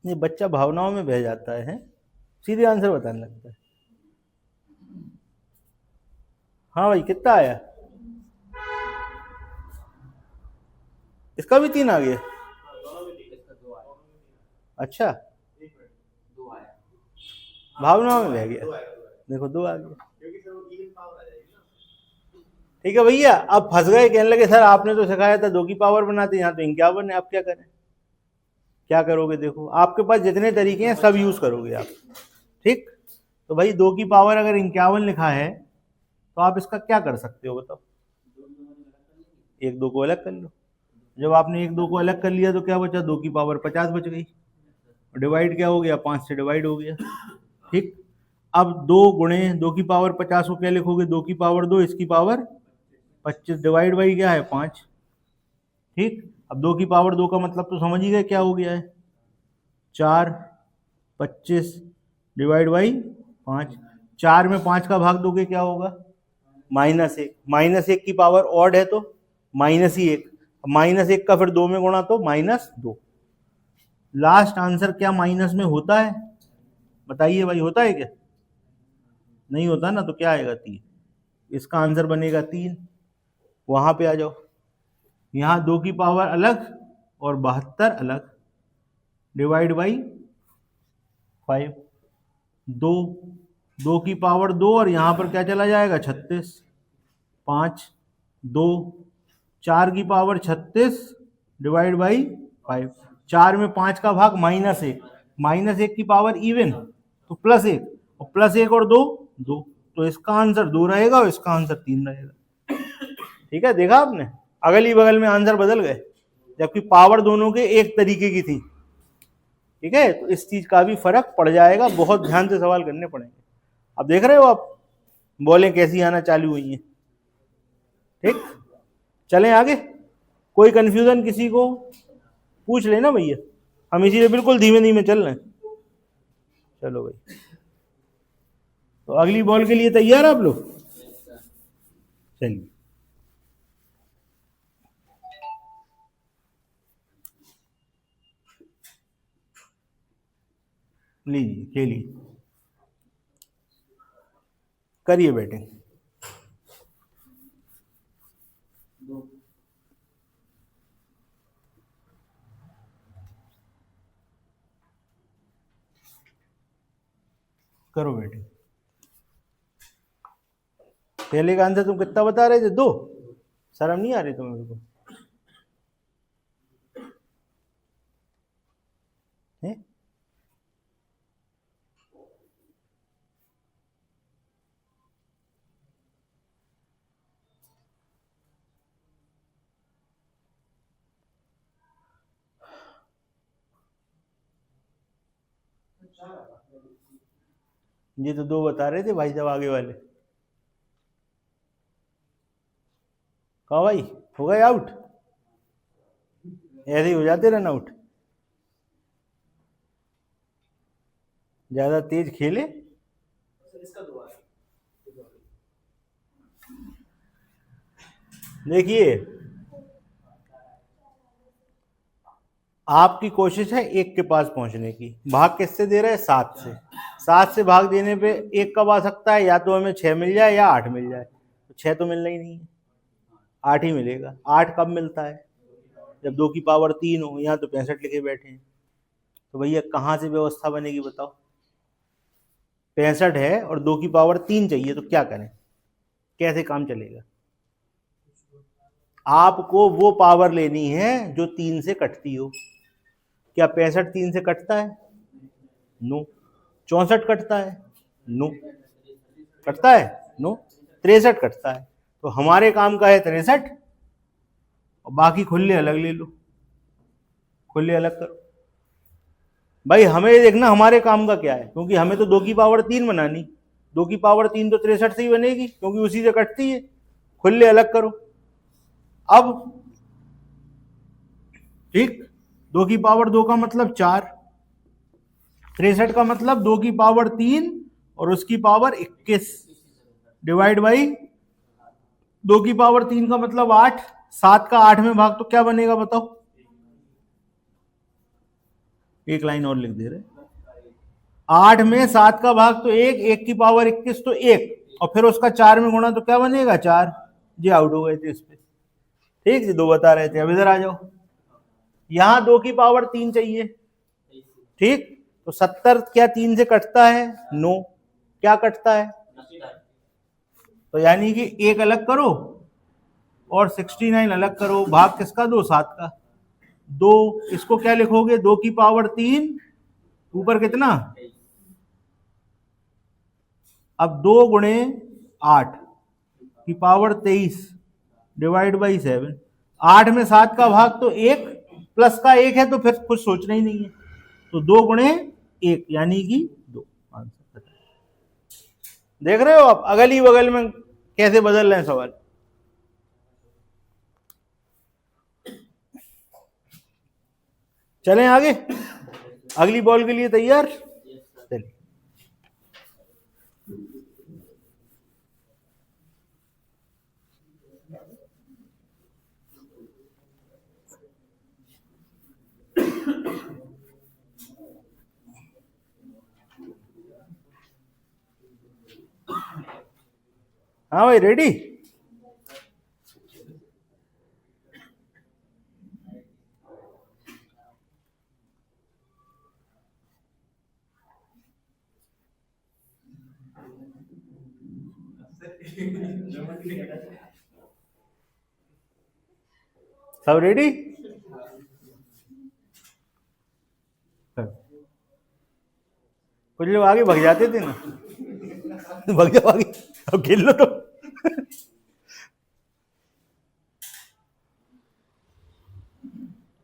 ये बच्चा भावनाओं में बह जाता है, सीधे आंसर बताने लगता है। हाँ भाई, कितना आया? इसका भी 3 आ गया? अच्छा, भावनाओं में बह गया। देखो 2 आ गया। ठीक है भैया, अब फंस गए, कहने लगे सर आपने तो सिखाया था 2 की पावर बनाते, यहाँ तो 51 है, आप क्या करें? क्या करोगे? देखो आपके पास जितने तरीके हैं सब यूज करोगे आप। ठीक, तो भाई 2 की पावर अगर 51 लिखा है तो आप इसका क्या कर सकते हो बताओ? 1 2 को अलग कर लो। जब आपने 1 2 को अलग कर लिया तो क्या बचा? 2 की पावर 50 बच गई। डिवाइड क्या हो गया? 5 से डिवाइड हो गया। ठीक, अब 2 गुणे 2 की पावर 50 को क्या लिखोगे? 2 की पावर 2, इसकी पावर 25, डिवाइड बाई क्या है? 5। ठीक, अब 2 की पावर 2 का मतलब तो समझ ही गए क्या हो गया है? 4, 25 डिवाइड बाई 5। 4 में 5 का भाग दोगे क्या होगा? -1। -1 की पावर ऑड है तो -1, -1 का फिर 2 में गुणा तो -2। लास्ट आंसर क्या माइनस में होता है? बताइए भाई, होता है क्या? नहीं होता ना, तो क्या आएगा? 3। इसका आंसर बनेगा 3। वहां पे आ जाओ, यहाँ 2 की पावर अलग और 72 अलग, डिवाइड बाई 5। 2 की पावर 2 और यहाँ पर क्या चला जाएगा 36, 5 2 4 की पावर 36 डिवाइड बाई 5। 4 में 5 का भाग -1, -1 की पावर इवन तो +1, और +1 और 2 2, तो इसका आंसर 2 रहेगा और इसका आंसर 3 रहेगा। ठीक है, देखा आपने, अगली बगल में आंसर बदल गए, जबकि पावर दोनों के एक तरीके की थी। ठीक है, तो इस चीज का भी फर्क पड़ जाएगा, बहुत ध्यान से सवाल करने पड़ेंगे। अब देख रहे हो आप बॉलें कैसी आना चालू हुई हैं। ठीक, चलें आगे। कोई कंफ्यूजन किसी को पूछ लेना भैया, हम इसीलिए बिल्कुल धीमे धीमे चल रहे हैं। चलो भाई, तो अगली बॉल के लिए तैयार आप लोग? चलिए, लीजिए खेलिए, करिए बैटिंग। करो बैटिंग। पहले का आंसर तुम कितना बता रहे थे? 2। शर्म नहीं आ रही तुम्हें को? ये तो 2 बता रहे थे भाई साहब आगे वाले। कहा भाई हो गए आउट, ऐसे ही हो जाते रन आउट। ज्यादा तेज खेले। देखिए, आपकी कोशिश है 1 के पास पहुंचने की। भाग किससे दे रहे हैं? 7 से। 7 से भाग देने पे 1 कब आ सकता है? या तो हमें 6 मिल जाए या 8 मिल जाए। तो 6 तो मिलना ही नहीं है, 8 ही मिलेगा। 8 कब मिलता है? जब 2 की पावर 3 हो। यहाँ तो 65 लिखे बैठे हैं, तो भैया कहाँ से व्यवस्था बनेगी बताओ? 65 है और 2 की पावर 3 चाहिए, तो क्या करें, कैसे काम चलेगा? आपको वो पावर लेनी है जो 3 से कटती हो। क्या 65 3 से कटता है? नो। 64 कटता है? नो। कटता है? नो। 63 कटता है। तो हमारे काम का है 63, और बाकी खुले अलग ले लो, खुले अलग करो। भाई हमें देखना हमारे काम का क्या है, क्योंकि हमें तो 2 की पावर 3 बनानी। 2 की पावर 3 तो 63 से ही बनेगी, क्योंकि उसी से कटती है। खुले अलग करो। अब ठीक, 2 की पावर 2 का मतलब 4, 63 का मतलब 2 की पावर 3 और उसकी पावर 21 डिवाइड बाई 2 की पावर 3 का मतलब 8। 7 का 8 में भाग तो क्या बनेगा बताओ? एक लाइन और लिख दे रहे, 8 में 7 का भाग तो 1, 1 की पावर 21 तो 1, और फिर उसका 4 में गुणा तो क्या बनेगा? 4। जी आउट हो गए थे इस पे। ठीक जी, 2 बता रहे थे। अब इधर आ जाओ, यहां 2 की पावर 3 चाहिए। ठीक, तो 70 क्या 3 से कटता है? नो। क्या कटता है? तो यानी कि 1 अलग करो और 69 अलग करो। भाग किसका दो? 7 का। 2, इसको क्या लिखोगे? 2 की पावर 3 ऊपर कितना? अब 2 गुणे 8 की पावर 23 डिवाइड बाई 7। 8 में 7 का भाग तो 1 प्लस का 1 है, तो फिर कुछ सोचना ही नहीं है। तो 2 गुणे 1 यानी कि 2 आंसर। देख रहे हो आप अगली बगल में कैसे बदल रहे हैं सवाल। चलें आगे, अगली बॉल के लिए तैयार? चलिए, हाँ भाई रेडी। सब रेडी। कुछ लोग आगे भाग जाते थे ना, भाग जाओ आगे, अब खेल लो तो।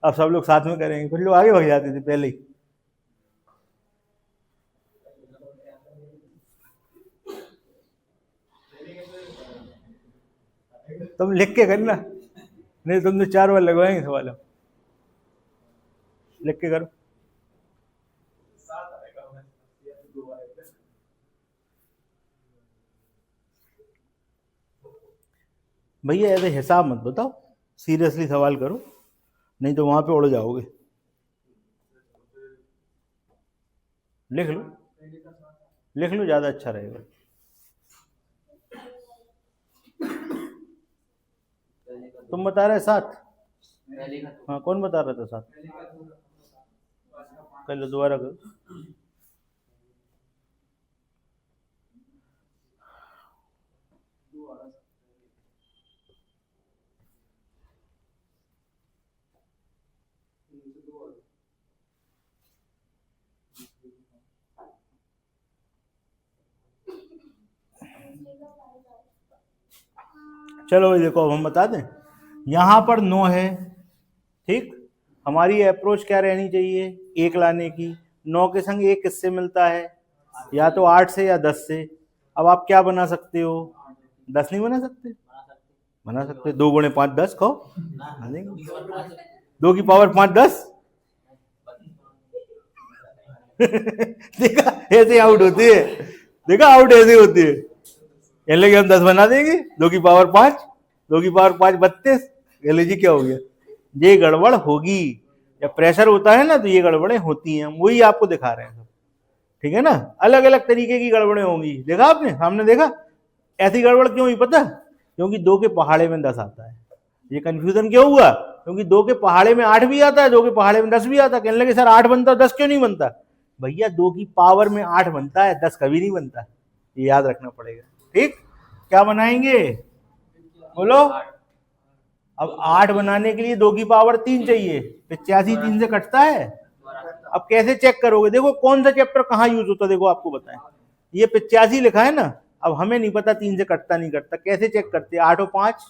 अब सब लोग साथ में करेंगे, कुछ लोग आगे भाग जाते थे पहले ही। तुम लिख के करना, नहीं तुमने 4 बार लगवाएंगे सवाल। लिख के करो। भैया ऐसे हिसाब मत बताओ, सीरियसली सवाल करो, नहीं तो वहां पे उड़ जाओगे। लिख लो, लिख लो, ज्यादा अच्छा रहेगा। तुम बता रहे 7। हाँ कौन बता रहा था 7? कर लो, दोबारा करो। चलो देखो, अब हम बता दें, यहां पर 9 है, ठीक। हमारी अप्रोच क्या रहनी चाहिए, 1 लाने की। 9 के संग 1 किससे मिलता है, या तो 8 से या 10 से। अब आप क्या बना सकते हो, 10 नहीं बना सकते? बना सकते। 2 गुणे 5 10, कहो। 2 की पावर 5 10। देखा, ऐसे आउट होती है, देखा आउट ऐसे होती है। कह लेंगे हम 10 बना देंगे, 2 की पावर 5, 2 की पावर 5 32। कह लीजिए क्या हो गया, ये गड़बड़ होगी। जब प्रेशर होता है ना तो ये गड़बड़ें होती हैं, वही आपको दिखा रहे हैं सब, ठीक है ना। अलग अलग तरीके की गड़बड़ें होंगी, देखा आपने, सामने देखा। ऐसी गड़बड़ क्यों हुई पता, क्योंकि 2 के पहाड़े में 10 आता है। ये कंफ्यूजन क्यों हुआ, क्योंकि 2 के पहाड़े में 8 भी आता है, 2 के पहाड़े में 10 भी आता है। कहने लगे सर 8 बनता, 10 क्यों नहीं बनता? भैया 2 की पावर में 8 बनता है, 10 कभी नहीं बनता, ये याद रखना पड़ेगा, ठीक। क्या बनाएंगे, बोलो। अब 8 बनाने के लिए 2 की पावर 3 चाहिए, 85 3 से कटता है। अब कैसे चेक करोगे, देखो कौन सा चैप्टर कहाँ यूज होता है, देखो आपको बताएं। ये 85 लिखा है ना, अब हमें नहीं पता 3 से कटता नहीं कटता, कैसे चेक करते हैं, 8 और 5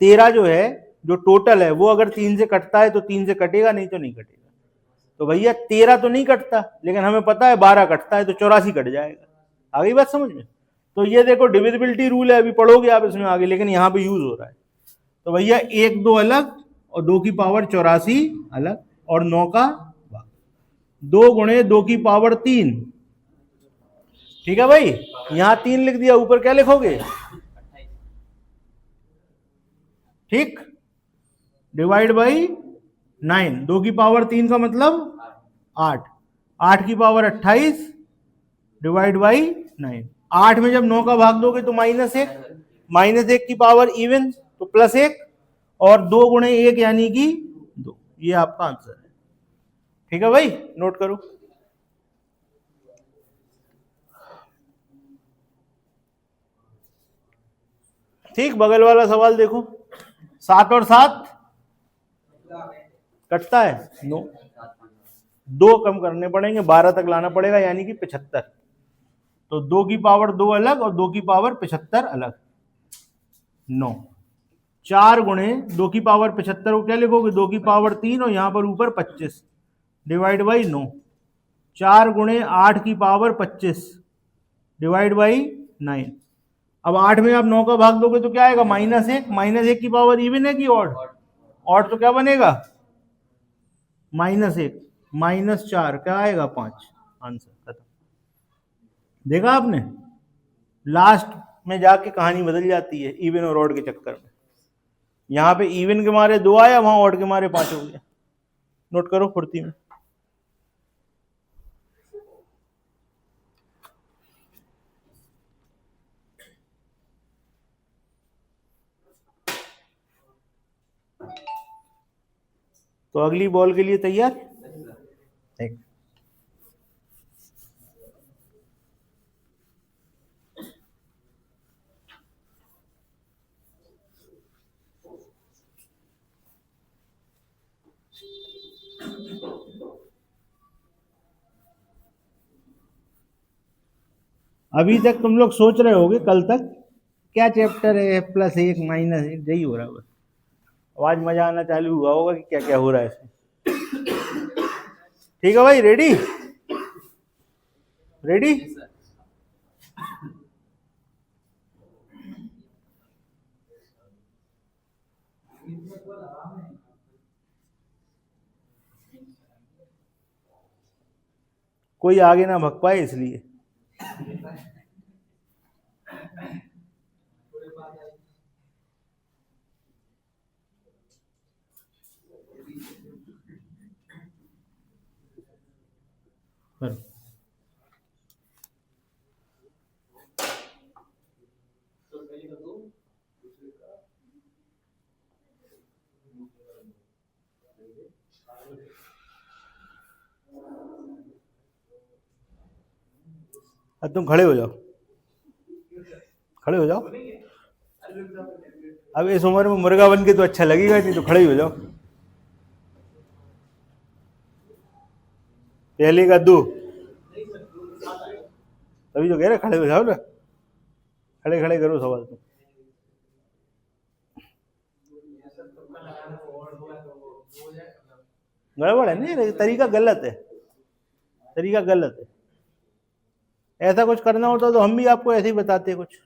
13 जो है, जो टोटल है वो अगर 3 से कटता है तो 3 से कटेगा, नहीं तो नहीं कटेगा। तो भैया 13 तो नहीं कटता, लेकिन हमें पता है 12 कटता है, तो 84 कट जाएगा। आ गई बात समझ में। तो ये देखो डिविजिबिलिटी रूल है, अभी पढ़ोगे आप इसमें आगे, लेकिन यहाँ पे यूज हो रहा है। तो भैया 1 2 अलग और 2 की पावर 84 अलग, और 9 का 2 गुणे 2 की पावर 3, ठीक है भाई। यहां 3 लिख दिया, ऊपर क्या लिखोगे, ठीक, डिवाइड बाई 9। 2 की पावर 3 का मतलब 8, 8 की पावर 28 डिवाइड बाई 9। 8 में जब 9 का भाग दोगे तो -1, -1 की पावर इवन तो +1, और 2 गुणे 1 यानी कि 2। ये आपका आंसर है, ठीक है भाई, नोट करो। ठीक, बगल वाला सवाल देखो, 7 और 7 कटता है, 9, 2 कम करने पड़ेंगे, 12 तक लाना पड़ेगा, यानी कि 75। तो 2 की पावर 2 अलग और 2 की पावर 75 अलग, 9। 4 गुणे 2 की पावर 75 को क्या लिखोगे, 2 की पावर 3 और यहां पर ऊपर 25 डिवाइड बाई 9। 4 गुणे 8 की पावर 25 डिवाइड बाई 9। अब 8 में आप 9 का भाग दोगे तो क्या आएगा, -1। -1 की पावर इवन है कि ऑड, ऑड तो क्या बनेगा, -1 -4 क्या आएगा, 5। आंसर खत्म। देखा आपने, लास्ट में जाके कहानी बदल जाती है इवन और ऑड के चक्कर में। यहां पे इवन के मारे 2 आया, वहां ऑड के मारे 5 हो गया। नोट करो फुर्ती में। तो अगली बॉल के लिए तैयार? ठीक। अभी तक तुम लोग सोच रहे होगे कल तक क्या चैप्टर है, +1 -1 यही हो रहा है बस। आवाज मजा आना चालू हुआ होगा कि क्या क्या हो रहा है इसमें। ठीक है भाई, रेडी रेडी? कोई आगे ना भग पाए इसलिए। अब तुम खड़े हो जाओ, खड़े हो जाओ। अब इस उम्र में मुर्गा बन के तो अच्छा लगेगा, नहीं तो खड़े ही हो जाओ। पहले का 2, तभी तो कह रहे खड़े हो जाओ ना, खड़े खड़े करो सवाल। तो गड़बड़ है नहीं, तरीका गलत है, तरीका गलत है। ऐसा कुछ करना होता तो हम भी आपको ऐसे ही बताते कुछ,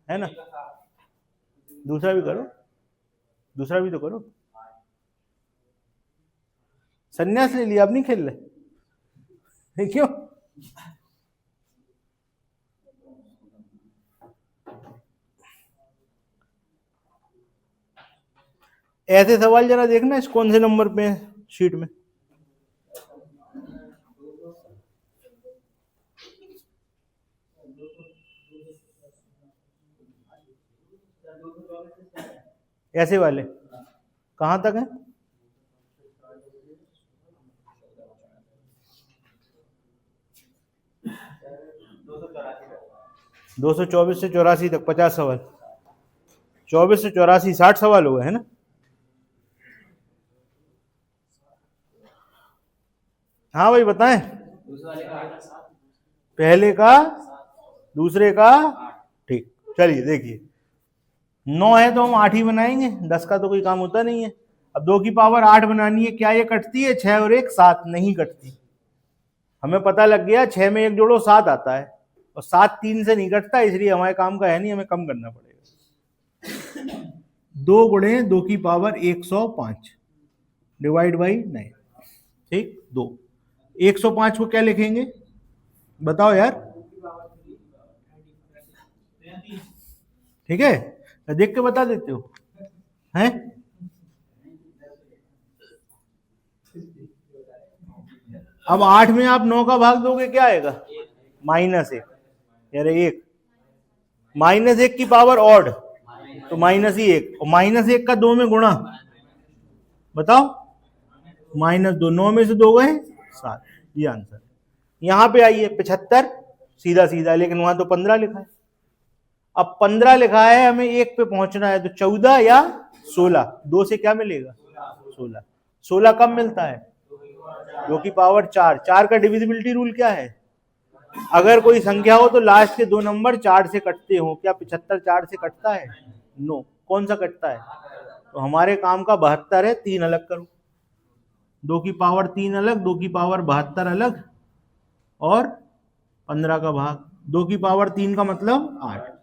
है ना? दूसरा भी करो, दूसरा भी तो करो। संन्यास ले लिया, अब नहीं खेल रहे? क्यों? ऐसे सवाल जरा देखना इस कौन से नंबर पे है शीट में। ऐसे वाले कहां तक है? दो 224 से 84 तक 50 सवाल। 24 से 84 60 सवाल हो गए, है ना? हाँ भाई बताएं। पहले का, दूसरे का, ठीक। चलिए देखिए, 9 है तो हम 8 ही बनाएंगे, 10 का तो कोई काम होता नहीं है। अब 2 की पावर 8 बनानी है, क्या ये कटती है? 6 और 1 7, नहीं कटती। हमें पता लग गया 6 में 1 जोड़ो 7 आता है, और 7 3 से नहीं कटता, इसलिए हमारे काम का है नहीं, हमें कम करना पड़ेगा। 2 गुणे 2 की पावर 105 डिवाइड बाई 9, ठीक। 2 105 को क्या लिखेंगे बताओ यार? ठीक है, देख के बता देते हो हैं? अब 8 में आप 9 का भाग दोगे, क्या आएगा? -1, यार 1 -1 की पावर ऑड तो -1, और -1 का 2 में गुणा, बताओ -2, 9 में से 2 गए 7, ये आंसर। यहां पे आइए 75, सीधा सीधा, लेकिन वहां तो 15 लिखा है। अब 15 लिखा है, हमें 1 पे पहुंचना है, तो 14 या 16, 2 से क्या मिलेगा? 16। 16 कब मिलता है? 2 की पावर 4। 4 का डिविजिबिलिटी रूल क्या है? अगर कोई संख्या हो तो लास्ट के 2 नंबर 4 से कटते हो। क्या 75 4 से कटता है? नो। कौन सा कटता है? तो हमारे काम का 72 है, 3 अलग करो। 2 की पावर 3 अलग, 2 की पावर 72 अलग, और 15 का भाग। 2 की पावर 3 का मतलब 8।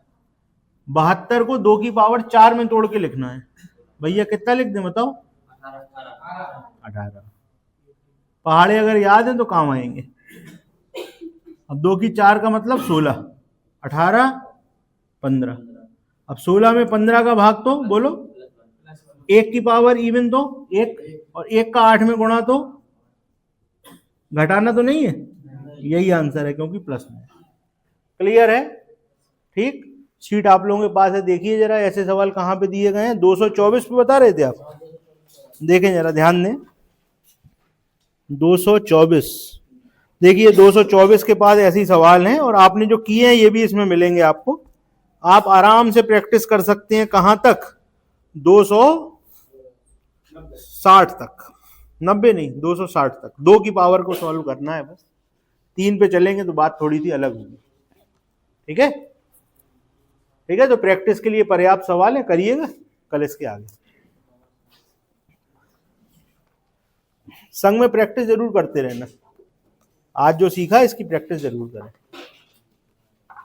72 को 2 की पावर 4 में तोड़ के लिखना है। भैया कितना लिख दें बताओ? 18। पहाड़े अगर याद है तो काम आएंगे। अब 2 की 4 का मतलब 16, 18 15। अब 16 में 15 का भाग तो बोलो, 1 की पावर इवन तो 1, और 1 का 8 में गुणा तो घटाना तो नहीं है। यही आंसर है, क्योंकि प्लस में। क्लियर है? ठीक। शीट आप लोगों के पास है, देखिए जरा ऐसे सवाल कहां पे दिए गए हैं। 224 पे बता रहे थे आप, देखें जरा ध्यान दें। 224। देखिए 224 के बाद ऐसे ही सवाल हैं और आपने जो किए हैं ये भी इसमें मिलेंगे आपको। आप आराम से प्रैक्टिस कर सकते हैं कहां तक, 260 तक, 90 नहीं 260 तक। 2 की पावर को सॉल्व करना है बस, 3 पे चलेंगे तो बात थोड़ी सी अलग होगी। ठीक है, ठीक है, तो प्रैक्टिस के लिए पर्याप्त सवाल है, करिएगा कल इसके आगे। संग में प्रैक्टिस जरूर करते रहना, आज जो सीखा इसकी प्रैक्टिस जरूर करें।